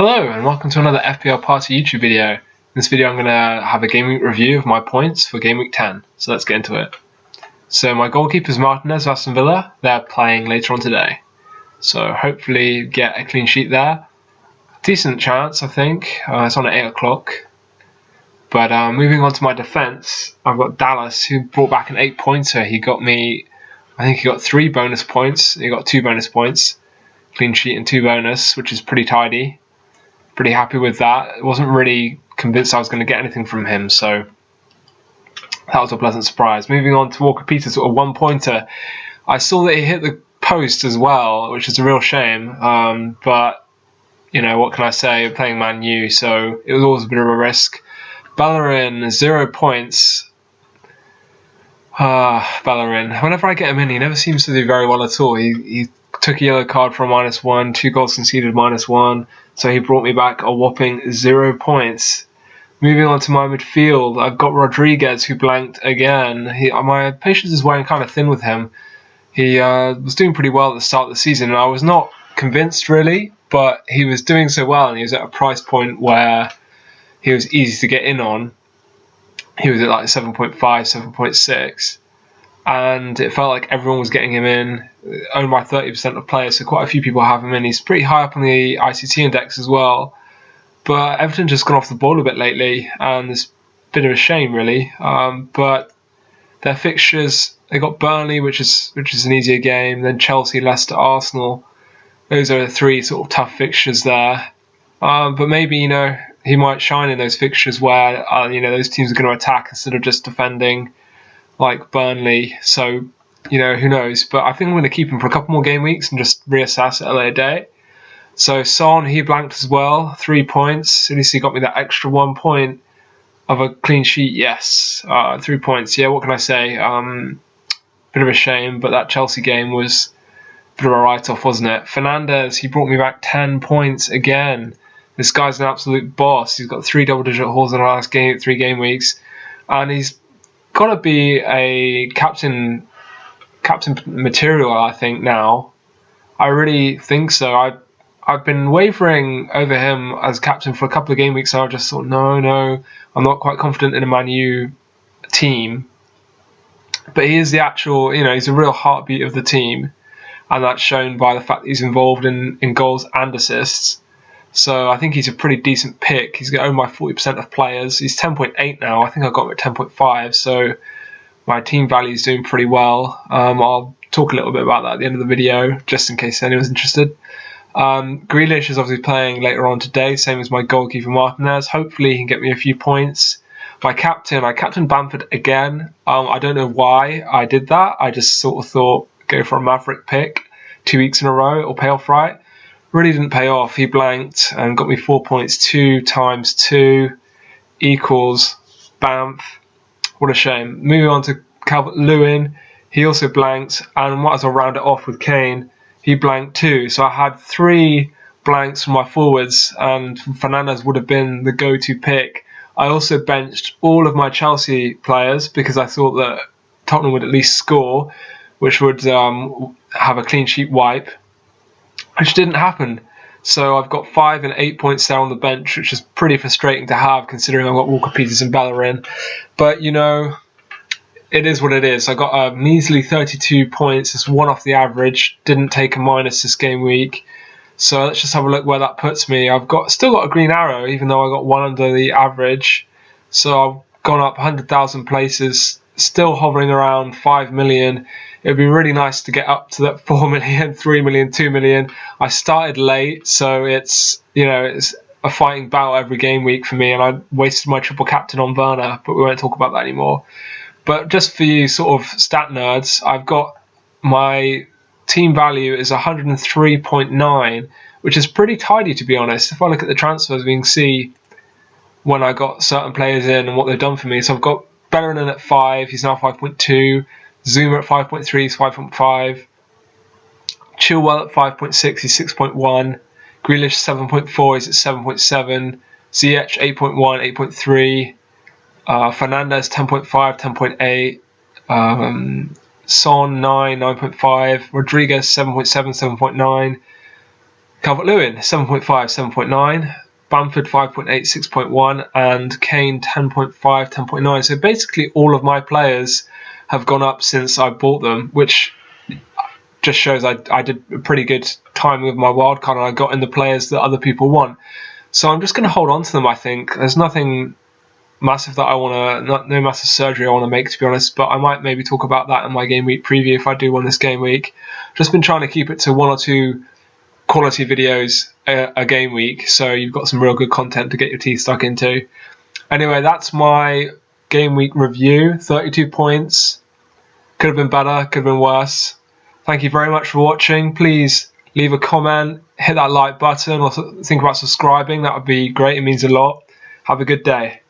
Hello and welcome to another FPL Party YouTube video. In this video I'm going to have a Game Week review of my points for Game Week 10, so let's get into it. So my goalkeeper is Martinez of Aston Villa. They're playing later on today, so hopefully get a clean sheet there. Decent chance, I think. It's on at 8 o'clock. But moving on to my defence, I've got Dallas, who brought back an 8-pointer. He got 3 bonus points. He got 2 bonus points, clean sheet and 2 bonus, which is pretty tidy. Pretty happy with that. I wasn't really convinced I was going to get anything from him, so that was a pleasant surprise. Moving on to Walker Peters, sort of 1-pointer. I saw that he hit the post as well, which is a real shame. But you know, what can I say? Playing Man U, so it was always a bit of a risk. Bellerin, 0 points. Bellerin. Whenever I get him in, he never seems to do very well at all. He took a yellow card for a -1, 2 goals conceded -1, so he brought me back a whopping 0 points. Moving on to my midfield, I've got Rodriguez, who blanked again. My patience is wearing kind of thin with him. He was doing pretty well at the start of the season, and I was not convinced really, but he was doing so well, and he was at a price point where he was easy to get in on. He was at like 7.5, 7.6. And it felt like everyone was getting him in, owned by 30% of players, so quite a few people have him in. He's pretty high up on the ICT index as well. But Everton just gone off the ball a bit lately, and it's a bit of a shame, really. But their fixtures, they got Burnley, which is an easier game, then Chelsea, Leicester, Arsenal. Those are the 3 sort of tough fixtures there. But maybe, he might shine in those fixtures where, those teams are going to attack instead of just defending, like Burnley. So, who knows? But I think I'm going to keep him for a couple more game weeks and just reassess at a later date. So Son, he blanked as well, 3 points. At least he got me that extra 1 point of a clean sheet. Yes, 3 points. Yeah, what can I say? Bit of a shame, but that Chelsea game was a bit of a write-off, wasn't it? Fernandez, he brought me back 10 points again. This guy's an absolute boss. He's got 3 double-digit hauls in the last 3 game weeks, and he's got to be a captain material, I think, now. I really think so. I've been wavering over him as captain for a couple of game weeks, and I just thought, no, I'm not quite confident in a Man U team. But he is the actual, he's a real heartbeat of the team, and that's shown by the fact that he's involved in goals and assists. So I think he's a pretty decent pick. He's owned by 40% of players. He's 10.8 now. I think I got him at 10.5. So my team value is doing pretty well. I'll talk a little bit about that at the end of the video, just in case anyone's interested. Grealish is obviously playing later on today, same as my goalkeeper Martinez. Hopefully he can get me a few points. I captained Bamford again. I don't know why I did that. I just sort of thought, go for a Maverick pick 2 weeks in a row, it'll pay off right. Really didn't pay off. He blanked and got me 4 points. 2 times 2 equals Bamf. What a shame. Moving on to Calvert-Lewin. He also blanked, and might as well round it off with Kane. He blanked too. So I had 3 blanks from my forwards, and Fernandez would have been the go-to pick. I also benched all of my Chelsea players because I thought that Tottenham would at least score, which would have a clean sheet wipe, which didn't happen. So I've got 5 and 8 points there on the bench, which is pretty frustrating to have considering I've got Walker Peters and Bellerin. But, it is what it is. I got a measly 32 points. It's 1 off the average. Didn't take a minus this game week. So let's just have a look where that puts me. I've still got a green arrow, even though I got 1 under the average. So I've gone up 100,000 places, still hovering around 5 million. It would be really nice to get up to that 4 million, 3 million, 2 million. I started late, so it's a fighting battle every game week for me, and I wasted my triple captain on Werner, but we won't talk about that anymore. But just for you sort of stat nerds, I've got my team value is 103.9, which is pretty tidy, to be honest. If I look at the transfers, we can see when I got certain players in and what they've done for me. So I've got Bellerin at 5, he's now 5.2. Zuma at 5.3, he's 5.5. Chilwell at 5.6, he's 6.1. Grealish 7.4, he's at 7.7. Ziyech 8.1, 8.3. Fernandez 10.5, 10.8. Son 9, 9.5. Rodriguez 7.7, 7.9. Calvert-Lewin 7.5, 7.9. Bamford 5.8, 6.1, and Kane 10.5, 10.9. So basically all of my players have gone up since I bought them, which just shows I did a pretty good time with my wildcard and I got in the players that other people want. So I'm just going to hold on to them, I think. There's nothing massive that I want to, no massive surgery I want to make, to be honest, but I might maybe talk about that in my game week preview if I do win this game week. Just been trying to keep it to 1 or 2 quality videos a game week, so you've got some real good content to get your teeth stuck into. Anyway, that's my game week review. 32 points. Could have been better, could have been worse. Thank you very much for watching. Please leave a comment, hit that like button, or think about subscribing. That would be great. It means a lot. Have a good day.